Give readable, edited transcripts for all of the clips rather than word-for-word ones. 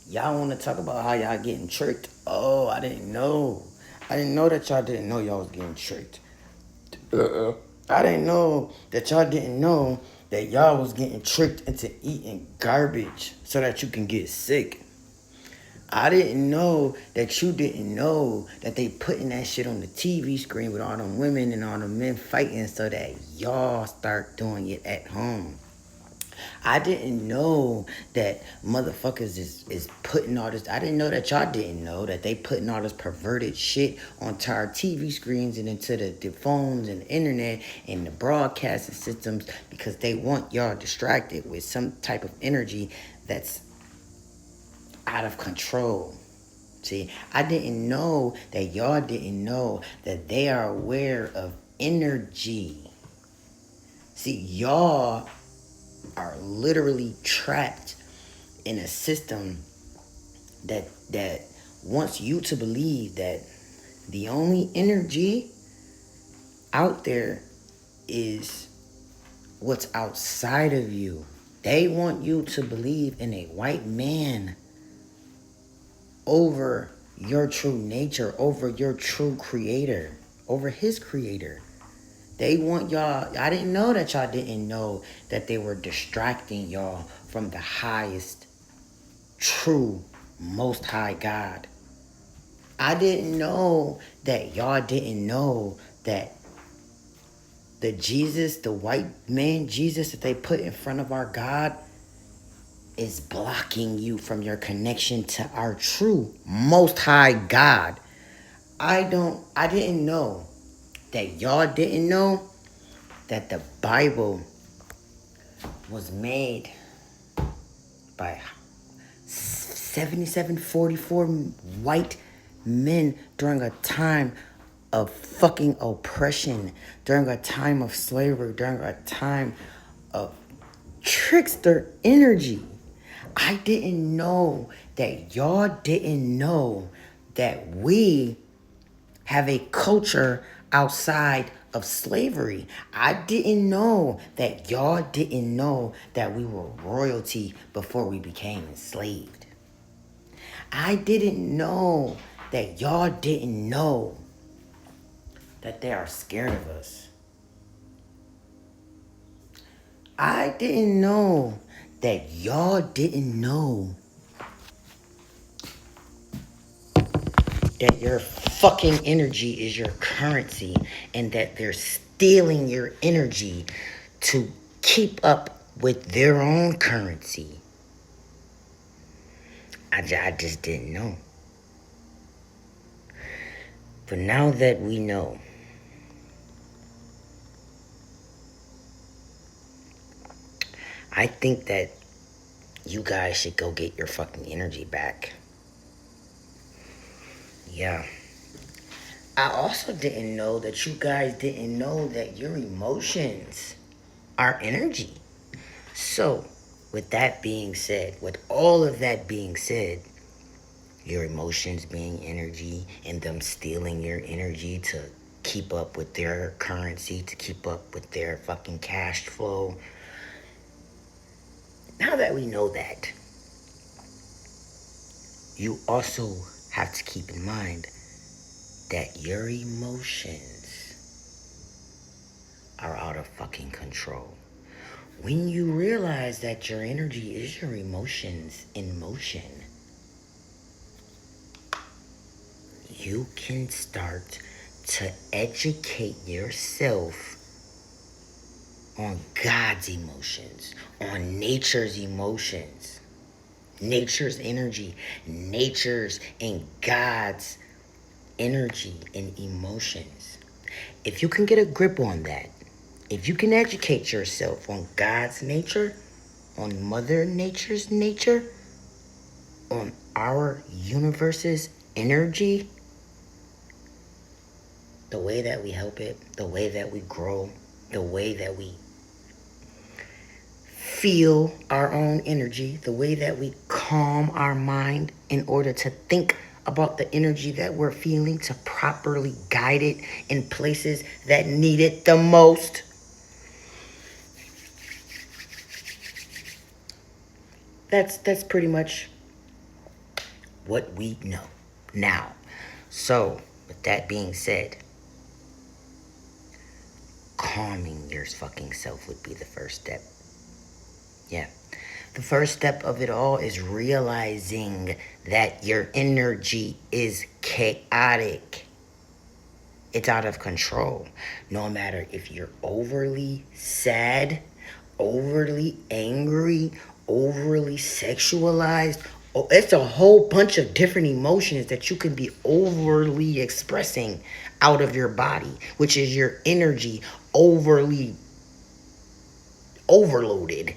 Y'all want to talk about how y'all getting tricked? Oh, I didn't know. I didn't know that y'all didn't know y'all was getting tricked. I didn't know that y'all didn't know that y'all was getting tricked into eating garbage so that you can get sick. I didn't know that you didn't know that they putting that shit on the TV screen with all them women and all them men fighting so that y'all start doing it at home. I didn't know that motherfuckers is putting all this. I didn't know that y'all didn't know that they putting all this perverted shit onto our TV screens and into the phones and the internet and the broadcasting systems because they want y'all distracted with some type of energy that's out of control. See, I didn't know that y'all didn't know that they are aware of energy. See, y'all are literally trapped in a system that wants you to believe that the only energy out there is what's outside of you. They want you to believe in a white man over your true nature, over your true creator, over his creator. They want y'all. I didn't know that y'all didn't know that they were distracting y'all from the highest, true, most high God. I didn't know that y'all didn't know that the Jesus, the white man Jesus that they put in front of our God is blocking you from your connection to our true most high God. I didn't know that y'all didn't know that the Bible was made by 7744 white men during a time of fucking oppression, during a time of slavery, during a time of trickster energy. I didn't know that y'all didn't know that we have a culture outside of slavery. I didn't know that y'all didn't know that we were royalty before we became enslaved. I didn't know that y'all didn't know that they are scared of us. I didn't know that y'all didn't know that your fucking energy is your currency and that they're stealing your energy to keep up with their own currency. I just didn't know. But now that we know, I think that you guys should go get your fucking energy back. Yeah. I also didn't know that you guys didn't know that your emotions are energy. So, with that being said, with all of that being said, your emotions being energy and them stealing your energy to keep up with their currency, to keep up with their fucking cash flow. Now that we know that, you also have to keep in mind that your emotions are out of fucking control. When you realize that your energy is your emotions in motion, you can start to educate yourself on God's emotions, on nature's emotions, nature's energy, nature's and God's energy and emotions. If you can get a grip on that, if you can educate yourself on God's nature, on Mother Nature's nature, on our universe's energy, the way that we help it, the way that we grow, the way that we feel our own energy, the way that we calm our mind in order to think about the energy that we're feeling to properly guide it in places that need it the most. That's pretty much what we know now. So, with that being said, calming your fucking self would be the first step. Yeah. The first step of it all is realizing that your energy is chaotic. It's out of control. No matter if you're overly sad, overly angry, overly sexualized. Oh, it's a whole bunch of different emotions that you can be overly expressing out of your body, which is your energy overly overloaded,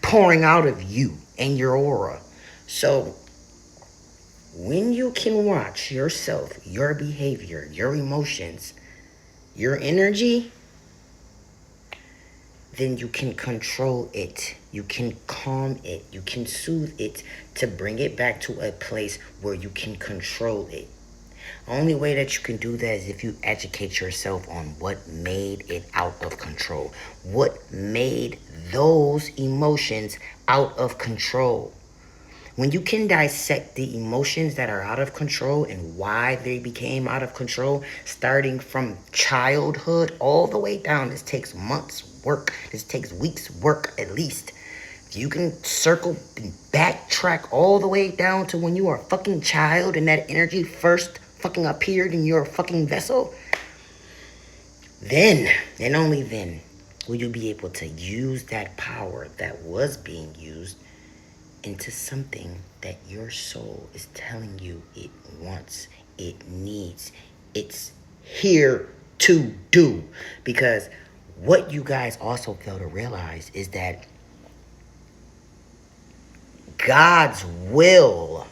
pouring out of you and your aura. So, when you can watch yourself, your behavior, your emotions, your energy, then you can control it. You can calm it. You can soothe it to bring it back to a place where you can control it. Only way that you can do that is if you educate yourself on what made it out of control. What made those emotions out of control. When you can dissect the emotions that are out of control and why they became out of control, starting from childhood all the way down, this takes months work. This takes weeks work at least. If you can circle and backtrack all the way down to when you are a fucking child and that energy first fucking appeared in your fucking vessel, then and only then will you be able to use that power that was being used into something that your soul is telling you it wants, it needs, it's here to do. Because what you guys also fail to realize is that God's will.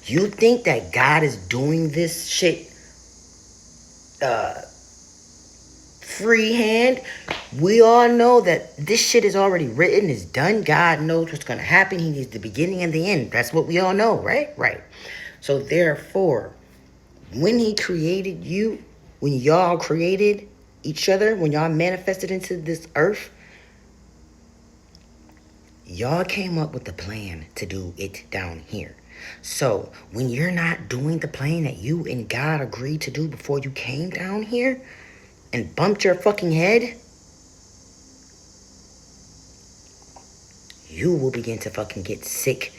You think that God is doing this shit freehand? We all know that this shit is already written, is done. God knows what's going to happen. He needs the beginning and the end. That's what we all know, right? Right. So therefore, when he created you, when y'all created each other, when y'all manifested into this earth, y'all came up with the plan to do it down here. So when you're not doing the plan that you and God agreed to do before you came down here and bumped your fucking head, you will begin to fucking get sick.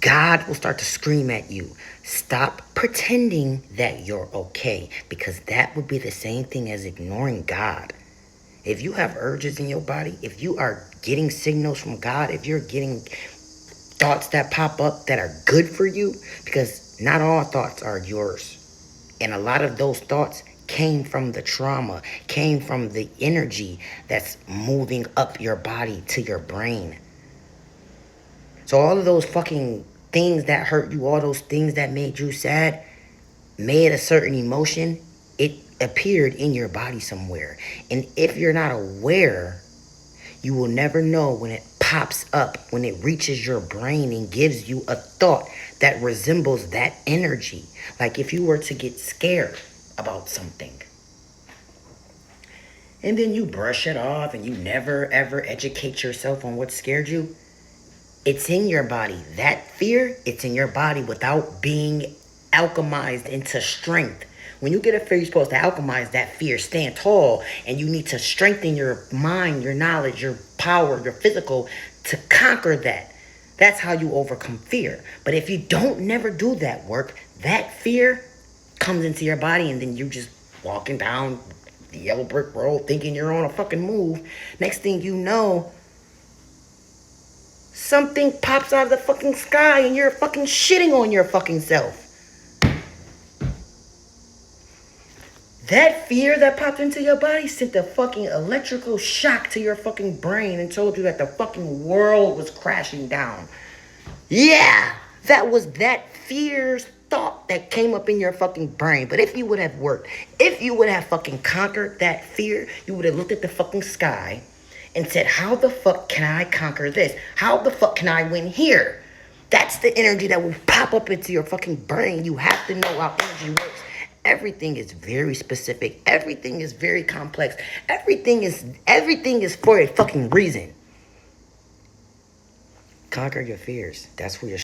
God will start to scream at you. Stop pretending that you're okay, because that would be the same thing as ignoring God. If you have urges in your body, if you are getting signals from God, if you're getting thoughts that pop up that are good for you, because not all thoughts are yours. And a lot of those thoughts came from the trauma, came from the energy that's moving up your body to your brain. So all of those fucking things that hurt you, all those things that made you sad, made a certain emotion, it appeared in your body somewhere. And if you're not aware, you will never know when it pops up, when it reaches your brain and gives you a thought that resembles that energy. Like if you were to get scared about something, and then you brush it off and you never ever educate yourself on what scared you, it's in your body. That fear, it's in your body without being alchemized into strength. When you get a fear, you're supposed to alchemize that fear, stand tall, and you need to strengthen your mind, your knowledge, your power, your physical to conquer that. That's how you overcome fear. But if you don't never do that work, that fear comes into your body, and then you just walking down the yellow brick road thinking you're on a fucking move. Next thing you know, something pops out of the fucking sky and you're fucking shitting on your fucking self. That fear that popped into your body sent a fucking electrical shock to your fucking brain and told you that the fucking world was crashing down. Yeah, that was that fear's thought that came up in your fucking brain. But if you would have worked, if you would have fucking conquered that fear, you would have looked at the fucking sky and said, how the fuck can I conquer this? How the fuck can I win here? That's the energy that will pop up into your fucking brain. You have to know how energy works. Everything is very specific. Everything is very complex. Everything is for a fucking reason. Conquer your fears. That's where your